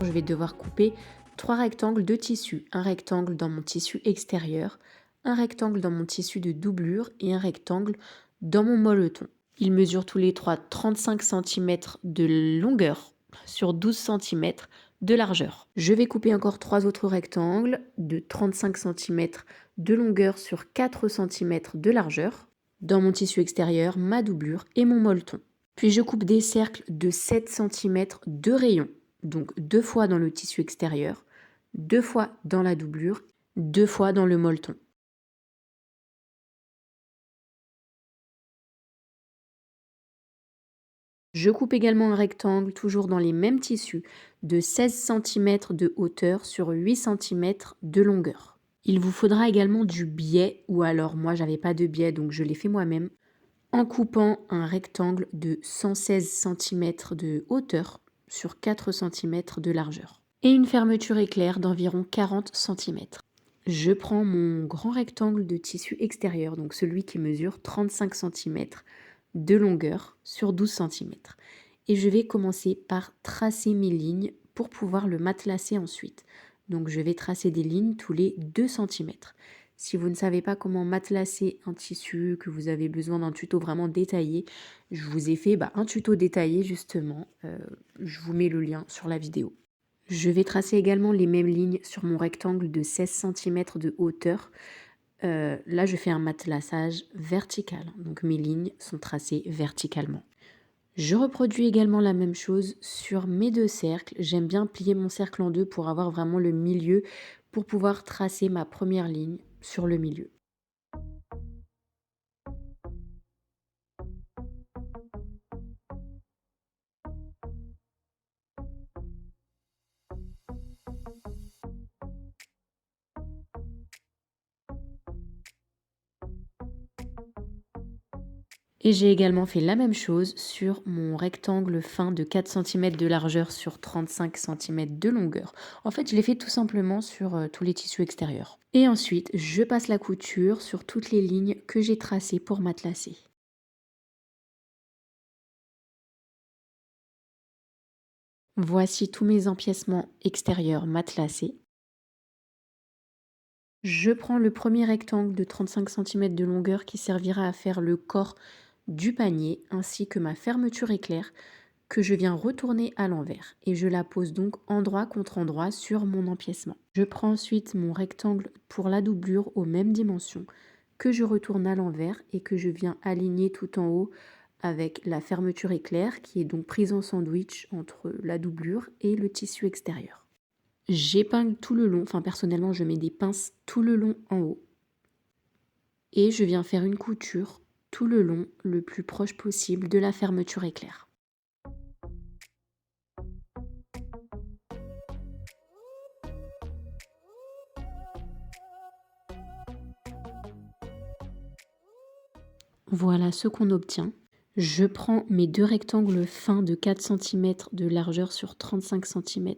Je vais devoir couper 3 rectangles de tissu. Un rectangle dans mon tissu extérieur, un rectangle dans mon tissu de doublure et un rectangle dans mon molleton. Ils mesurent tous les 3 35 cm de longueur sur 12 cm de largeur. Je vais couper encore 3 autres rectangles de 35 cm de longueur sur 4 cm de largeur dans mon tissu extérieur, ma doublure et mon molleton. Puis je coupe des cercles de 7 cm de rayon, donc 2 fois dans le tissu extérieur, 2 fois dans la doublure, 2 fois dans le molleton. Je coupe également un rectangle, toujours dans les mêmes tissus, de 16 cm de hauteur sur 8 cm de longueur. Il vous faudra également du biais, ou alors moi j'avais pas de biais donc je l'ai fait moi-même, en coupant un rectangle de 116 cm de hauteur sur 4 cm de largeur. Et une fermeture éclair d'environ 40 cm. Je prends mon grand rectangle de tissu extérieur, donc celui qui mesure 35 cm de longueur sur 12 cm. Et je vais commencer par tracer mes lignes pour pouvoir le matelasser ensuite. Donc je vais tracer des lignes tous les 2 cm. Si vous ne savez pas comment matelasser un tissu, que vous avez besoin d'un tuto vraiment détaillé, je vous ai fait un tuto détaillé justement. Je vous mets le lien sur la vidéo. Je vais tracer également les mêmes lignes sur mon rectangle de 16 cm de hauteur. Là, je fais un matelassage vertical, donc mes lignes sont tracées verticalement. Je reproduis également la même chose sur mes 2 cercles. J'aime bien plier mon cercle en deux pour avoir vraiment le milieu, pour pouvoir tracer ma première ligne sur le milieu. Et j'ai également fait la même chose sur mon rectangle fin de 4 cm de largeur sur 35 cm de longueur. En fait, je l'ai fait tout simplement sur tous les tissus extérieurs. Et ensuite, je passe la couture sur toutes les lignes que j'ai tracées pour matelasser. Voici tous mes empiècements extérieurs matelassés. Je prends le premier rectangle de 35 cm de longueur qui servira à faire le corps du panier ainsi que ma fermeture éclair que je viens retourner à l'envers et je la pose donc endroit contre endroit sur mon empiècement. Je prends ensuite mon rectangle pour la doublure aux mêmes dimensions que je retourne à l'envers et que je viens aligner tout en haut avec la fermeture éclair qui est donc prise en sandwich entre la doublure et le tissu extérieur. J'épingle tout le long, enfin personnellement je mets des pinces tout le long en haut et je viens faire une couture tout le long le plus proche possible de la fermeture éclair. Voilà ce qu'on obtient. Je prends mes 2 rectangles fins de 4 cm de largeur sur 35 cm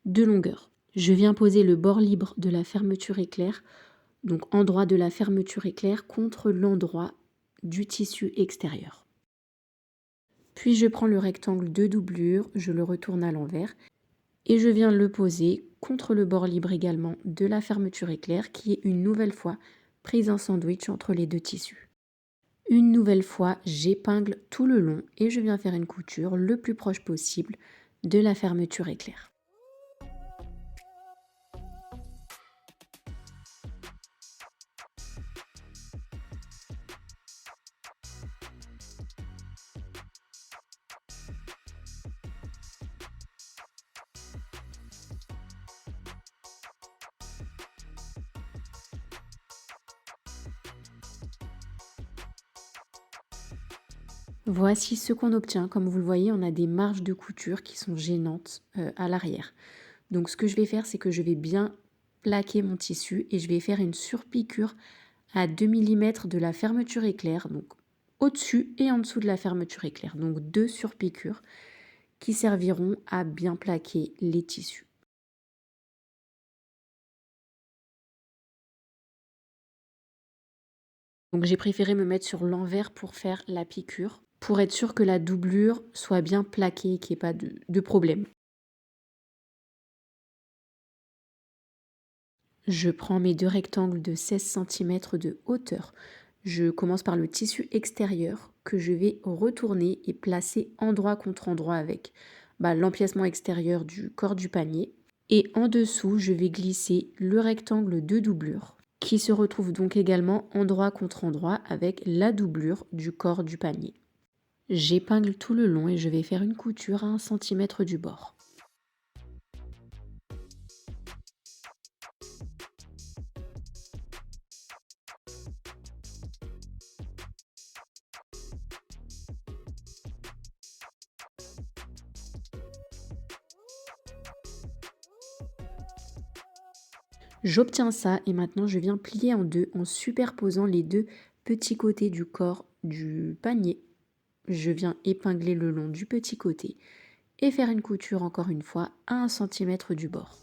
de longueur. Je viens poser le bord libre de la fermeture éclair, donc endroit de la fermeture éclair contre l'endroit du tissu extérieur. Puis je prends le rectangle de doublure, je le retourne à l'envers et je viens le poser contre le bord libre également de la fermeture éclair qui est une nouvelle fois prise en sandwich entre les 2 tissus. Une nouvelle fois, j'épingle tout le long et je viens faire une couture le plus proche possible de la fermeture éclair. Voici ce qu'on obtient. Comme vous le voyez, on a des marges de couture qui sont gênantes à l'arrière. Donc ce que je vais faire, c'est que je vais bien plaquer mon tissu et je vais faire une surpiqûre à 2 mm de la fermeture éclair, donc au-dessus et en dessous de la fermeture éclair. Donc 2 surpiqûres qui serviront à bien plaquer les tissus. Donc j'ai préféré me mettre sur l'envers pour faire la piqûre, pour être sûr que la doublure soit bien plaquée, qu'il n'y ait pas de problème. Je prends mes deux rectangles de 16 cm de hauteur. Je commence par le tissu extérieur que je vais retourner et placer endroit contre endroit avec l'empiècement extérieur du corps du panier. Et en dessous, je vais glisser le rectangle de doublure qui se retrouve donc également endroit contre endroit avec la doublure du corps du panier. J'épingle tout le long et je vais faire une couture à 1 cm du bord. J'obtiens ça et maintenant je viens plier en deux en superposant les deux petits côtés du corps du panier. Je viens épingler le long du petit côté et faire une couture encore une fois à 1 cm du bord.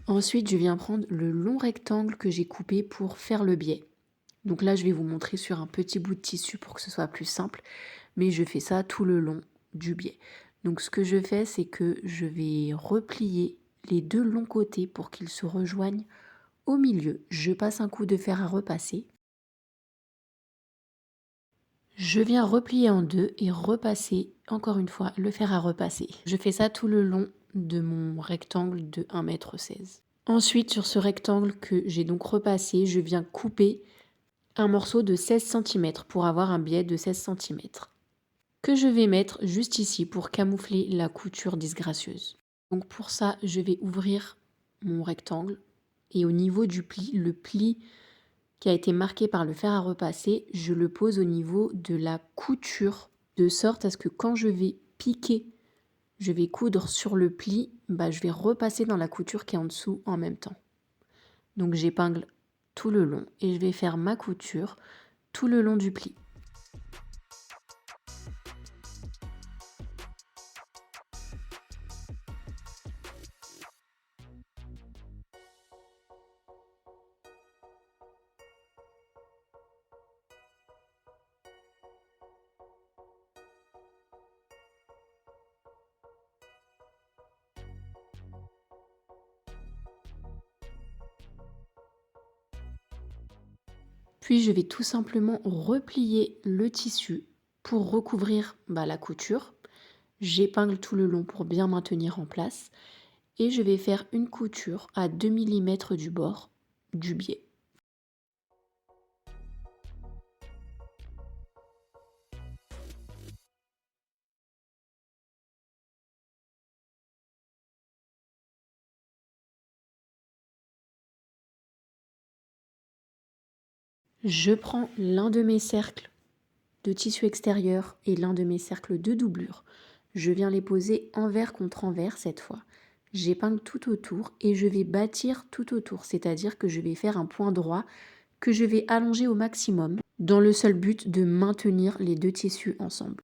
Ensuite, je viens prendre le long rectangle que j'ai coupé pour faire le biais. Donc là, je vais vous montrer sur un petit bout de tissu pour que ce soit plus simple, mais je fais ça tout le long du biais. Donc ce que je fais, c'est que je vais replier les deux longs côtés pour qu'ils se rejoignent au milieu. Je passe un coup de fer à repasser. Je viens replier en deux et repasser encore une fois le fer à repasser. Je fais ça tout le long de mon rectangle de 1,16 m. Ensuite, sur ce rectangle que j'ai donc repassé, je viens couper un morceau de 16 cm pour avoir un biais de 16 cm que je vais mettre juste ici pour camoufler la couture disgracieuse. Donc pour ça, je vais ouvrir mon rectangle et au niveau du pli, le pli qui a été marqué par le fer à repasser, je le pose au niveau de la couture de sorte à ce que quand je vais piquer, je vais coudre sur le pli, je vais repasser dans la couture qui est en dessous en même temps. Donc j'épingle tout le long et je vais faire ma couture tout le long du pli. Puis je vais tout simplement replier le tissu pour recouvrir la couture. J'épingle tout le long pour bien maintenir en place et je vais faire une couture à 2 mm du bord du biais. Je prends l'un de mes cercles de tissu extérieur et l'un de mes cercles de doublure. Je viens les poser envers contre envers cette fois. J'épingle tout autour et je vais bâtir tout autour, c'est-à-dire que je vais faire un point droit que je vais allonger au maximum dans le seul but de maintenir les deux tissus ensemble.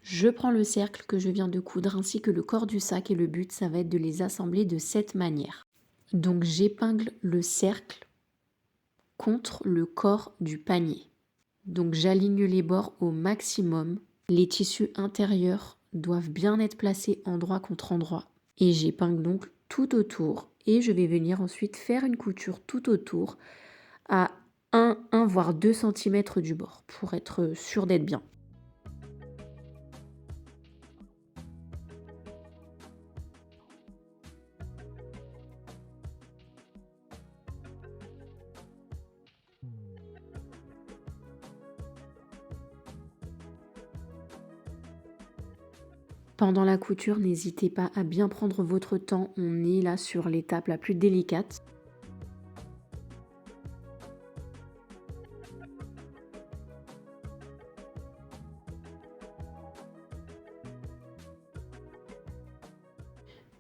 Je prends le cercle que je viens de coudre ainsi que le corps du sac et le but, ça va être de les assembler de cette manière. Donc j'épingle le cercle contre le corps du panier. Donc j'aligne les bords au maximum. Les tissus intérieurs doivent bien être placés endroit contre endroit. Et j'épingle donc tout autour et je vais venir ensuite faire une couture tout autour à 1 voire 2 cm du bord pour être sûr d'être bien. Pendant la couture, n'hésitez pas à bien prendre votre temps, on est là sur l'étape la plus délicate.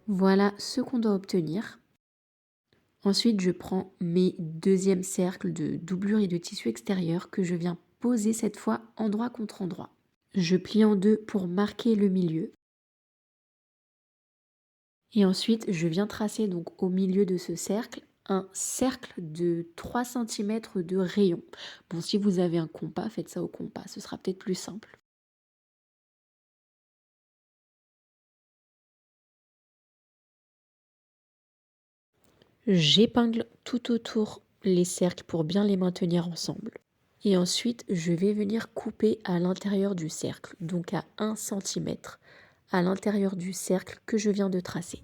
Voilà ce qu'on doit obtenir. Ensuite, je prends mes deuxièmes cercles de doublure et de tissu extérieur que je viens poser cette fois endroit contre endroit. Je plie en deux pour marquer le milieu. Et ensuite, je viens tracer donc au milieu de ce cercle un cercle de 3 cm de rayon. Bon, si vous avez un compas, faites ça au compas, ce sera peut-être plus simple. J'épingle tout autour les cercles pour bien les maintenir ensemble. Et ensuite, je vais venir couper à l'intérieur du cercle, donc à 1 cm à l'intérieur du cercle que je viens de tracer.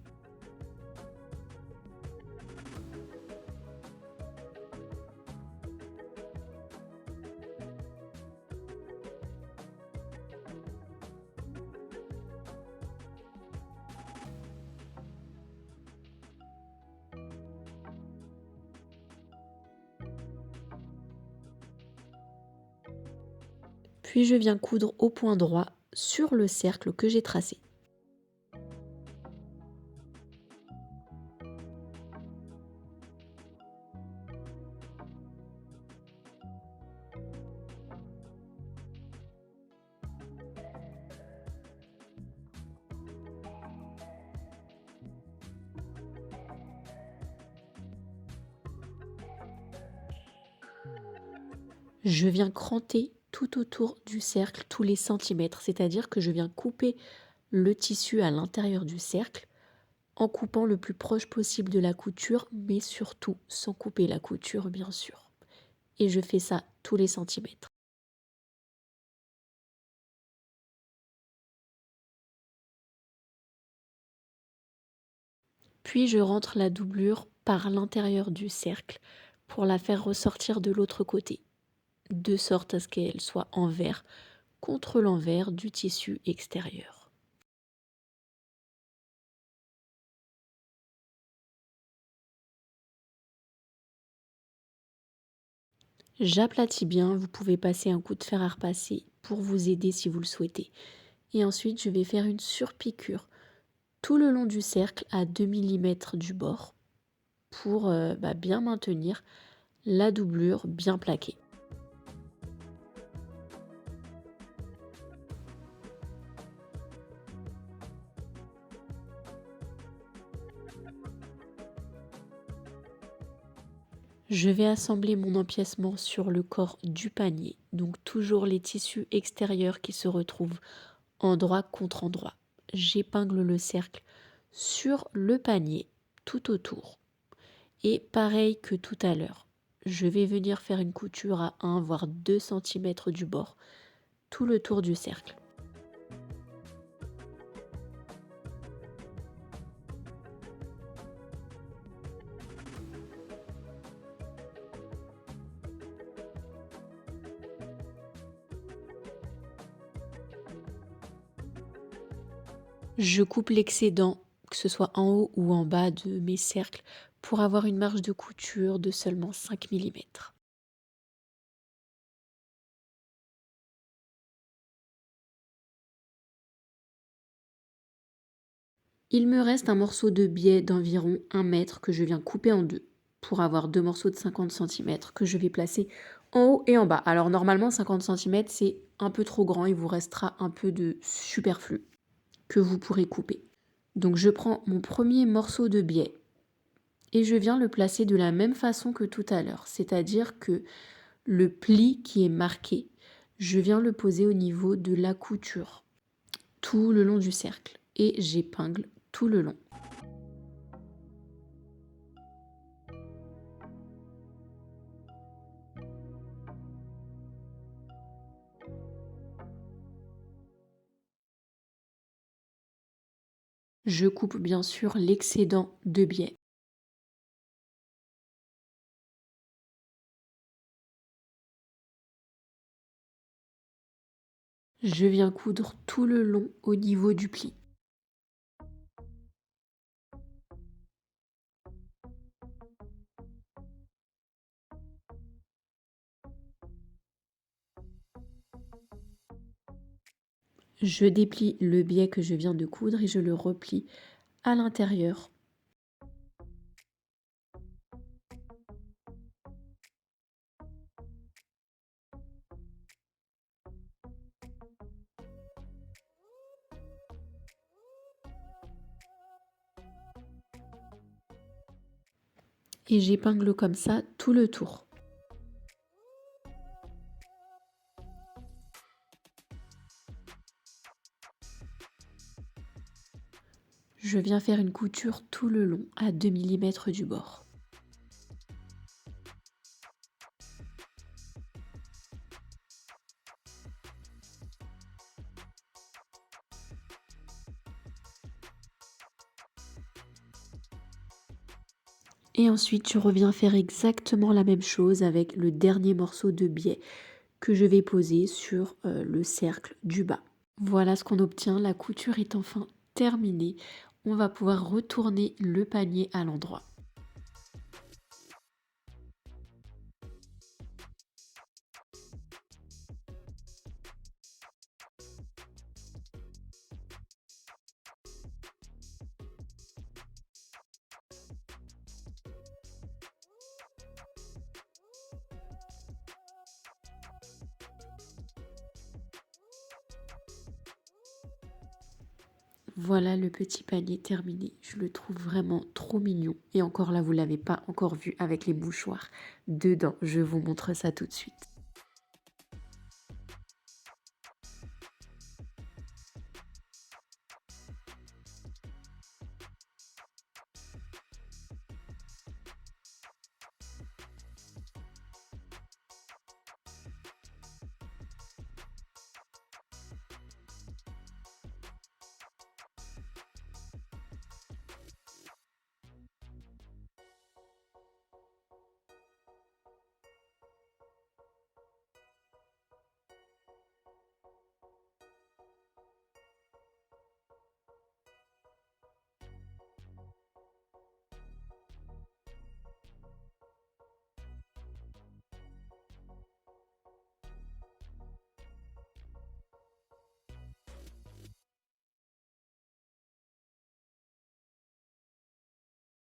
Puis je viens coudre au point droit sur le cercle que j'ai tracé. Je viens cranter tout autour du cercle tous les centimètres, c'est-à-dire que je viens couper le tissu à l'intérieur du cercle en coupant le plus proche possible de la couture, mais surtout sans couper la couture bien sûr. Et je fais ça tous les centimètres. Puis je rentre la doublure par l'intérieur du cercle pour la faire ressortir de l'autre côté, de sorte à ce qu'elle soit envers contre l'envers du tissu extérieur. J'aplatis bien, vous pouvez passer un coup de fer à repasser pour vous aider si vous le souhaitez. Et ensuite, je vais faire une surpiqûre tout le long du cercle à 2 mm du bord pour bien maintenir la doublure bien plaquée. Je vais assembler mon empiècement sur le corps du panier, donc toujours les tissus extérieurs qui se retrouvent endroit contre endroit. J'épingle le cercle sur le panier tout autour. Et pareil que tout à l'heure, je vais venir faire une couture à 1 voire 2 cm du bord, tout le tour du cercle. Je coupe l'excédent, que ce soit en haut ou en bas de mes cercles, pour avoir une marge de couture de seulement 5 mm. Il me reste un morceau de biais d'environ 1 mètre que je viens couper en deux pour avoir deux morceaux de 50 cm que je vais placer en haut et en bas. Alors normalement 50 cm c'est un peu trop grand, il vous restera un peu de superflu que vous pourrez couper. Donc je prends mon premier morceau de biais et je viens le placer de la même façon que tout à l'heure, c'est-à-dire que le pli qui est marqué, je viens le poser au niveau de la couture tout le long du cercle et j'épingle tout le long. Je coupe bien sûr l'excédent de biais. Je viens coudre tout le long au niveau du pli. Je déplie le biais que je viens de coudre et je le replie à l'intérieur. Et j'épingle comme ça tout le tour. Je viens faire une couture tout le long à 2 millimètres du bord. Et ensuite, je reviens faire exactement la même chose avec le dernier morceau de biais que je vais poser sur le cercle du bas. Voilà ce qu'on obtient, la couture est enfin terminée. On va pouvoir retourner le panier à l'endroit. Voilà le petit panier terminé. Je le trouve vraiment trop mignon. Et encore là, vous l'avez pas encore vu avec les mouchoirs dedans. Je vous montre ça tout de suite.